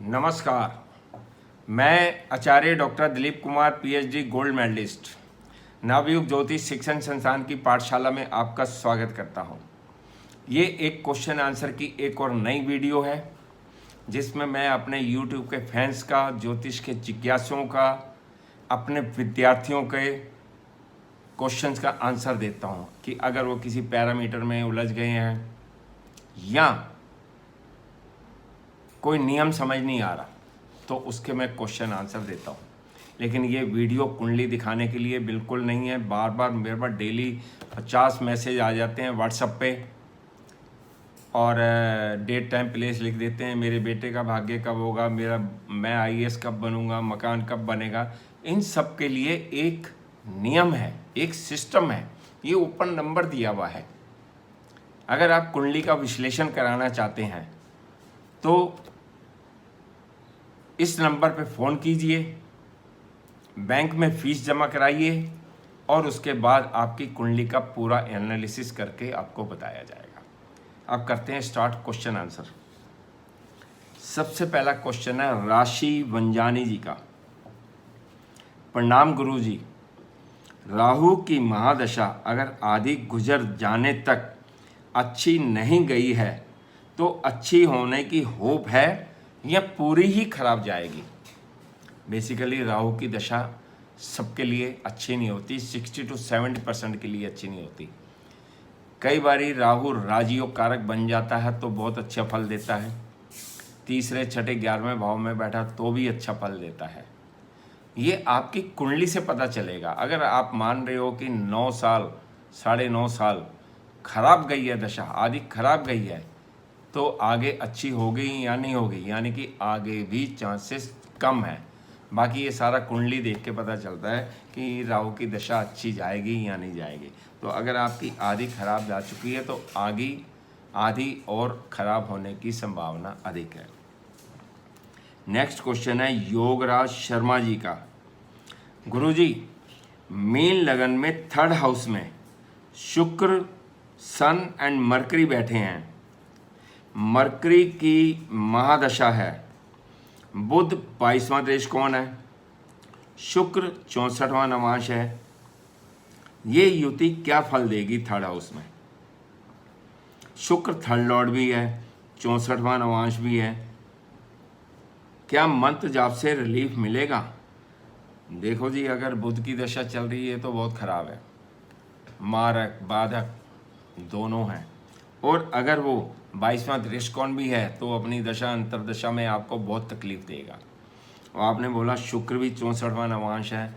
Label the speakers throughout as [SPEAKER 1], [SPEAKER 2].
[SPEAKER 1] नमस्कार। मैं आचार्य doctor Dilip Kumar PhD gold medallist Navyug Jyotish Shikshan संस्थान की पाठशाला में आपका स्वागत करता हूं। ये एक क्वेश्चन आंसर की एक और नई वीडियो है जिसमें मैं अपने यूट्यूब के फैंस का, ज्योतिष के जिज्ञासुओं का, अपने विद्यार्थियों के क्वेश्चंस का आंसर देता हूं कि अगर वो किसी पैरामीटर में उलझ गए हैं या कोई नियम समझ नहीं आ रहा तो उसके मैं क्वेश्चन आंसर देता हूँ। लेकिन ये वीडियो कुंडली दिखाने के लिए बिल्कुल नहीं है। बार बार मेरे पास डेली 50 मैसेज आ जाते हैं व्हाट्सएप पे और डेट टाइम प्लेस लिख देते हैं, मेरे बेटे का भाग्य कब होगा, मैं आईएएस कब बनूंगा, मकान कब बनेगा। इन सब के लिए एक नियम है, एक सिस्टम है, ये ओपन नंबर दिया हुआ है। अगर आप कुंडली का विश्लेषण कराना चाहते हैं तो इस नंबर पे फ़ोन कीजिए, बैंक में फ़ीस जमा कराइए और उसके बाद आपकी कुंडली का पूरा एनालिसिस करके आपको बताया जाएगा। अब करते हैं स्टार्ट क्वेश्चन आंसर। सबसे पहला क्वेश्चन है राशि वंजानी जी का। प्रणाम गुरु जी, राहु की महादशा अगर आदि गुजर जाने तक अच्छी नहीं गई है तो अच्छी होने की होप है या पूरी ही खराब जाएगी? बेसिकली राहु की दशा सबके लिए अच्छी नहीं होती, 60 to 70% के लिए अच्छी नहीं होती। कई बारी राहु राजयोग कारक बन जाता है तो बहुत अच्छा फल देता है, तीसरे छठे 11वें भाव में बैठा तो भी अच्छा फल देता है। ये आपकी कुंडली से पता चलेगा। अगर आप मान रहे हो कि 9 साल 9.5 साल खराब गई है दशा, आदि खराब गई है, तो आगे अच्छी होगी या नहीं होगी, यानी कि आगे भी चांसेस कम है। बाकी ये सारा कुंडली देख के पता चलता है कि राहु की दशा अच्छी जाएगी या नहीं जाएगी। तो अगर आपकी आधी खराब जा चुकी है तो आगे आधी और खराब होने की संभावना अधिक है। नेक्स्ट क्वेश्चन है योगराज शर्मा जी का। गुरुजी, मीन लगन में 3rd हाउस में शुक्र, सन एंड मरकरी बैठे हैं। मरकरी की महादशा है। बुध 22वां देश कौन है, शुक्र 64वां नवांश है। ये युति क्या फल देगी 3rd हाउस में? शुक्र 3rd लॉर्ड भी है, 64वां नवांश भी है। क्या मंत्र जाप से रिलीफ मिलेगा? देखो जी, अगर बुध की दशा चल रही है तो बहुत खराब है, मारक बाधक दोनों हैं। और अगर वो 22वां दृष्टिकोण भी है तो अपनी दशा अंतरदशा में आपको बहुत तकलीफ देगा। और आपने बोला शुक्र भी 64वां नवांश है,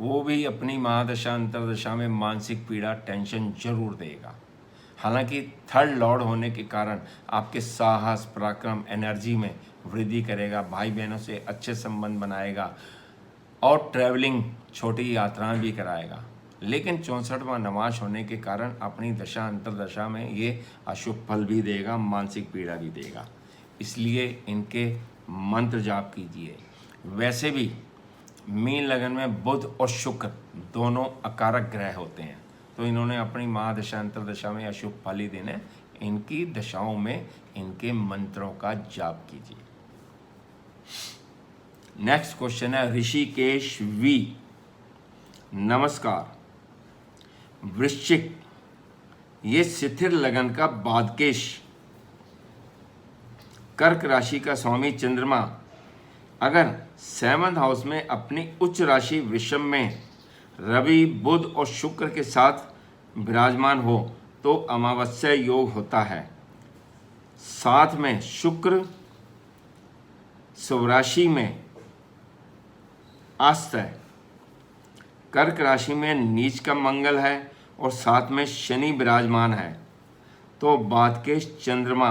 [SPEAKER 1] वो भी अपनी महादशा अंतरदशा में मानसिक पीड़ा, टेंशन जरूर देगा। हालांकि 3rd लॉर्ड होने के कारण आपके साहस, पराक्रम, एनर्जी में वृद्धि करेगा, भाई बहनों से अच्छे संबंध बनाएगा और ट्रैवलिंग, छोटी यात्राएं भी कराएगा। लेकिन 64वां नवांश होने के कारण अपनी दशा अंतरदशा में ये अशुभ फल भी देगा, मानसिक पीड़ा भी देगा। इसलिए इनके मंत्र जाप कीजिए। वैसे भी मीन लगन में बुध और शुक्र दोनों अकारक ग्रह होते हैं, तो इन्होंने अपनी महादशा अंतरदशा में अशुभ फल ही देने। इनकी दशाओं में इनके मंत्रों का जाप कीजिए। नेक्स्ट क्वेश्चन है ऋषिकेश वी। नमस्कार। वृश्चिक, ये शिथिर लगन का बादकेश, कर्क राशि का स्वामी चंद्रमा अगर 7th हाउस में अपनी उच्च राशि वृषभ में रवि, बुध और शुक्र के साथ विराजमान हो तो अमावस्या योग होता है। साथ में शुक्र स्वराशि में अस्त है, कर्क राशि में नीच का मंगल है और साथ में शनि विराजमान है, तो बादकेश चंद्रमा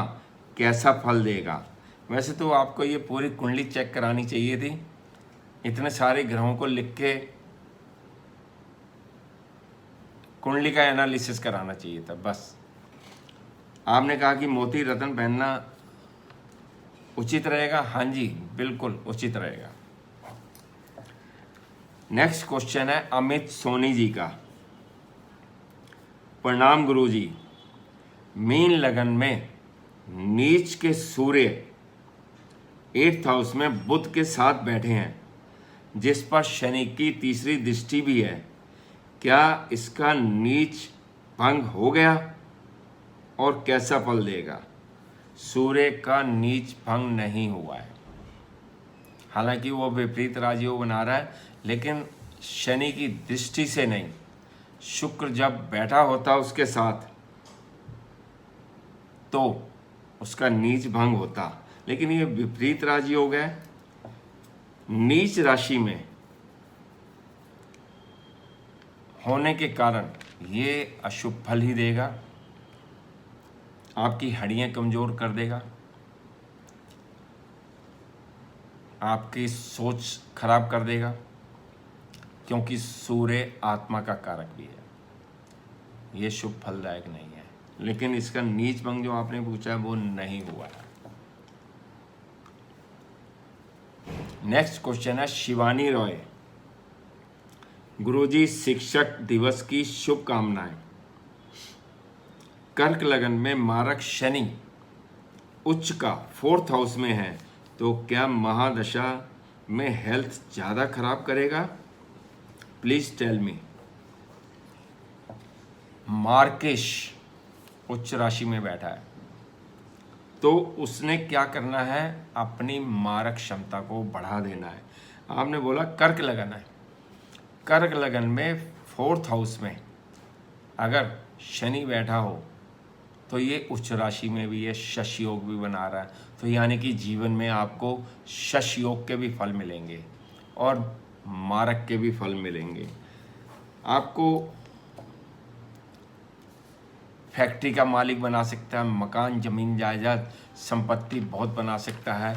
[SPEAKER 1] कैसा फल देगा? वैसे तो आपको ये पूरी कुंडली चेक करानी चाहिए थी, इतने सारे ग्रहों को लिख के कुंडली का एनालिसिस कराना चाहिए था। बस आपने कहा कि मोती रत्न पहनना उचित रहेगा। हाँ जी, बिल्कुल उचित रहेगा। नेक्स्ट क्वेश्चन है अमित सोनी जी का। प्रणाम गुरुजी, मीन लगन में नीच के सूर्य 8th हाउस में बुध के साथ बैठे हैं, जिस पर शनि की तीसरी दृष्टि भी है, क्या इसका नीच भंग हो गया और कैसा फल देगा? सूर्य का नीच भंग नहीं हुआ है, हालांकि वो विपरीत राजयोग बना रहा है, लेकिन शनि की दृष्टि से नहीं। शुक्र जब बैठा होता उसके साथ तो उसका नीच भंग होता, लेकिन ये विपरीत राजयोग है। नीच राशि में होने के कारण ये अशुभ फल ही देगा, आपकी हड्डियां कमज़ोर कर देगा, आपकी सोच खराब कर देगा, क्योंकि सूर्य आत्मा का कारक भी है। ये शुभ फलदायक नहीं है, लेकिन इसका नीच भंग जो आपने पूछा है वो नहीं हुआ है। नेक्स्ट क्वेश्चन है शिवानी रॉय। गुरुजी, शिक्षक दिवस की शुभकामनाएं। कर्क लगन में मारक शनि उच्च का 4th हाउस में है, तो क्या महादशा में हेल्थ ज़्यादा खराब करेगा? Please tell me. मार्केश उच्च राशि में बैठा है, तो उसने क्या करना है? अपनी मारक क्षमता को बढ़ा देना है। आपने बोला कर्क लगन है, कर्क लगन में 4th हाउस में अगर शनि बैठा हो तो ये उच्च राशि में भी ये शश योग भी बना रहा है, तो यानी कि जीवन में आपको शश योग के भी फल मिलेंगे और मारक के भी फल मिलेंगे। आपको फैक्ट्री का मालिक बना सकता है, मकान, जमीन, जायदाद, संपत्ति बहुत बना सकता है,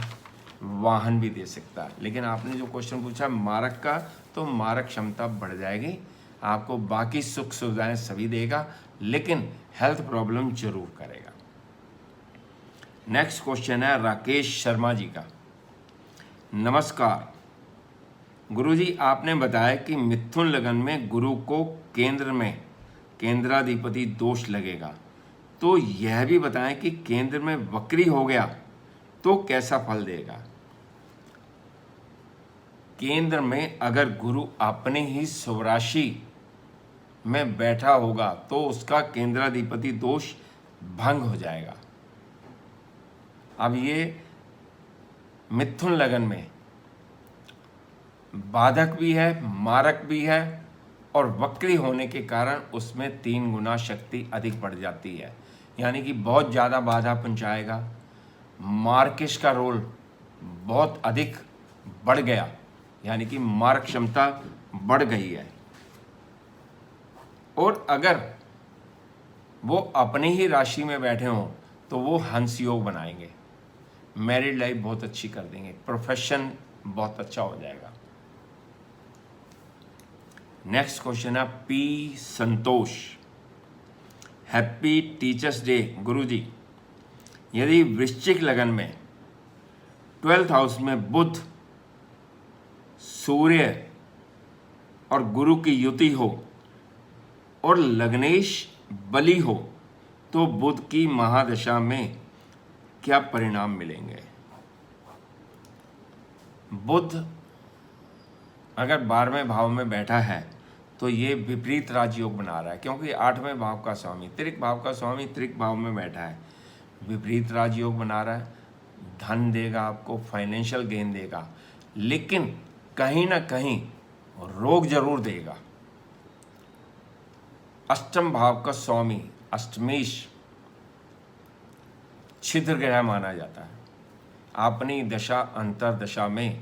[SPEAKER 1] वाहन भी दे सकता है। लेकिन आपने जो क्वेश्चन पूछा मारक का, तो मारक क्षमता बढ़ जाएगी, आपको बाकी सुख सुविधाएं सभी देगा, लेकिन हेल्थ प्रॉब्लम जरूर करेगा। नेक्स्ट क्वेश्चन है राकेश शर्मा जी का। नमस्कार गुरुजी, आपने बताया कि मिथुन लगन में गुरु को केंद्र में केंद्राधिपति दोष लगेगा, तो यह भी बताएं कि केंद्र में वक्री हो गया तो कैसा फल देगा? केंद्र में अगर गुरु अपने ही स्वराशि में बैठा होगा तो उसका केंद्राधिपति दोष भंग हो जाएगा। अब ये मिथुन लगन में बाधक भी है, मारक भी है, और वक्री होने के कारण उसमें 3 गुना शक्ति अधिक बढ़ जाती है, यानी कि बहुत ज़्यादा बाधा पहुंचाएगा। मार्केश का रोल बहुत अधिक बढ़ गया, यानी कि मारक क्षमता बढ़ गई है। और अगर वो अपनी ही राशि में बैठे हों तो वो हंस योग बनाएंगे, मैरिड लाइफ बहुत अच्छी कर देंगे, प्रोफेशन बहुत अच्छा हो जाएगा। नेक्स्ट क्वेश्चन है पी संतोष। हैप्पी टीचर्स डे गुरुजी। यदि वृश्चिक लगन में 12th हाउस में बुध, सूर्य और गुरु की युति हो और लग्नेश बली हो तो बुध की महादशा में क्या परिणाम मिलेंगे? बुध अगर 12वें भाव में बैठा है तो ये विपरीत राजयोग बना रहा है, क्योंकि 8वें भाव का स्वामी, त्रिक भाव का स्वामी त्रिक भाव में बैठा है, विपरीत राजयोग बना रहा है। धन देगा आपको, फाइनेंशियल गेन देगा, लेकिन कहीं ना कहीं रोग जरूर देगा। अष्टम भाव का स्वामी अष्टमेश छिद्र ग्रह माना जाता है। अपनी दशा अंतर दशा में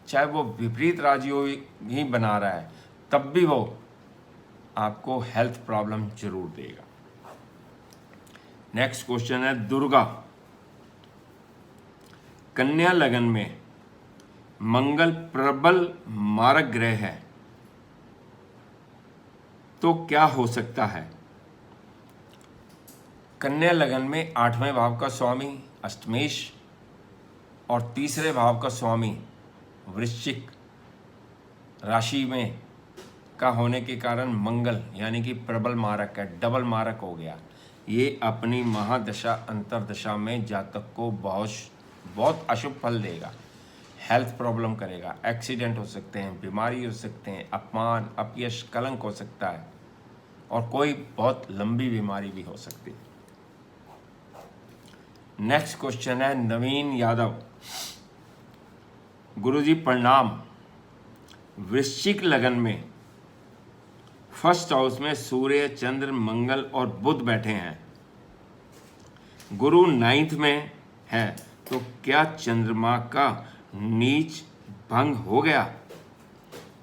[SPEAKER 1] चाहे वो विपरीत राजयोग ही बना रहा है, तब भी वो आपको हेल्थ प्रॉब्लम जरूर देगा। नेक्स्ट क्वेश्चन है दुर्गा। कन्या लगन में मंगल प्रबल मारक ग्रह है, तो क्या हो सकता है? कन्या लगन में 8वें भाव का स्वामी अष्टमेश और 3रे भाव का स्वामी वृश्चिक राशि में का होने के कारण मंगल यानी कि प्रबल मारक है, डबल मारक हो गया। ये अपनी महादशा अंतरदशा में जातक को बहुत बहुत अशुभ फल देगा। हेल्थ प्रॉब्लम करेगा, एक्सीडेंट हो सकते हैं, बीमारी हो सकते हैं, अपमान, अपयश, कलंक हो सकता है, और कोई बहुत लंबी बीमारी भी हो सकती है। नेक्स्ट क्वेश्चन है नवीन यादव। गुरुजी प्रणाम। वृश्चिक लगन में फर्स्ट हाउस में सूर्य, चंद्र, मंगल और बुध बैठे हैं, गुरु 9th में है, तो क्या चंद्रमा का नीच भंग हो गया?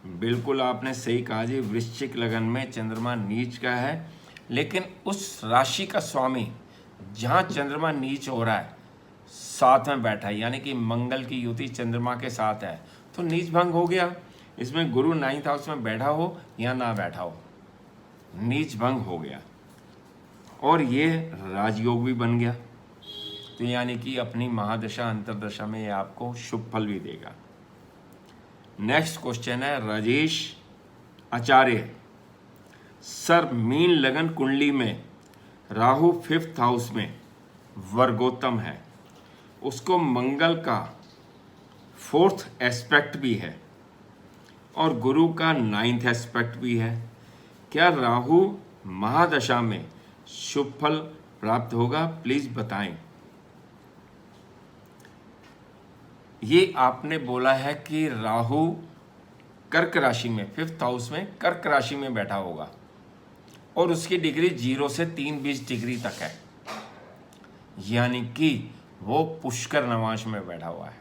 [SPEAKER 1] बिल्कुल आपने सही कहा जी। वृश्चिक लगन में चंद्रमा नीच का है, लेकिन उस राशि का स्वामी जहाँ चंद्रमा नीच हो रहा है साथ में बैठा है, यानी कि मंगल की युति चंद्रमा के साथ है, तो नीच भंग हो गया। इसमें गुरु 9th हाउस में बैठा हो या ना बैठा हो, नीच भंग हो गया, और ये राजयोग भी बन गया, तो यानी कि अपनी महादशा अंतरदशा में ये आपको शुभ फल भी देगा। नेक्स्ट क्वेश्चन है राजेश आचार्य। सर, मीन लगन कुंडली में राहु 5th हाउस में वर्गोत्तम है, उसको मंगल का 4th एस्पेक्ट भी है और गुरु का 9th एस्पेक्ट भी है, क्या राहु महादशा में शुभ फल प्राप्त होगा? प्लीज बताएं। ये आपने बोला है कि राहु कर्क राशि में 5th हाउस में कर्क राशि में बैठा होगा, और उसकी डिग्री 0 से 320 डिग्री तक है, यानी कि वो पुष्कर नवांश में बैठा हुआ है,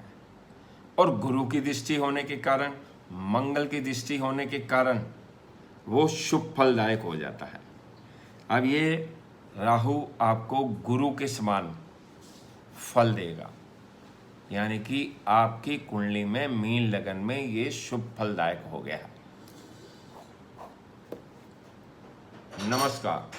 [SPEAKER 1] और गुरु की दृष्टि होने के कारण, मंगल की दृष्टि होने के कारण वो शुभ फलदायक हो जाता है। अब ये राहु आपको गुरु के समान फल देगा, यानी कि आपकी कुंडली में मीन लगन में ये शुभ फलदायक हो गया है। नमस्कार।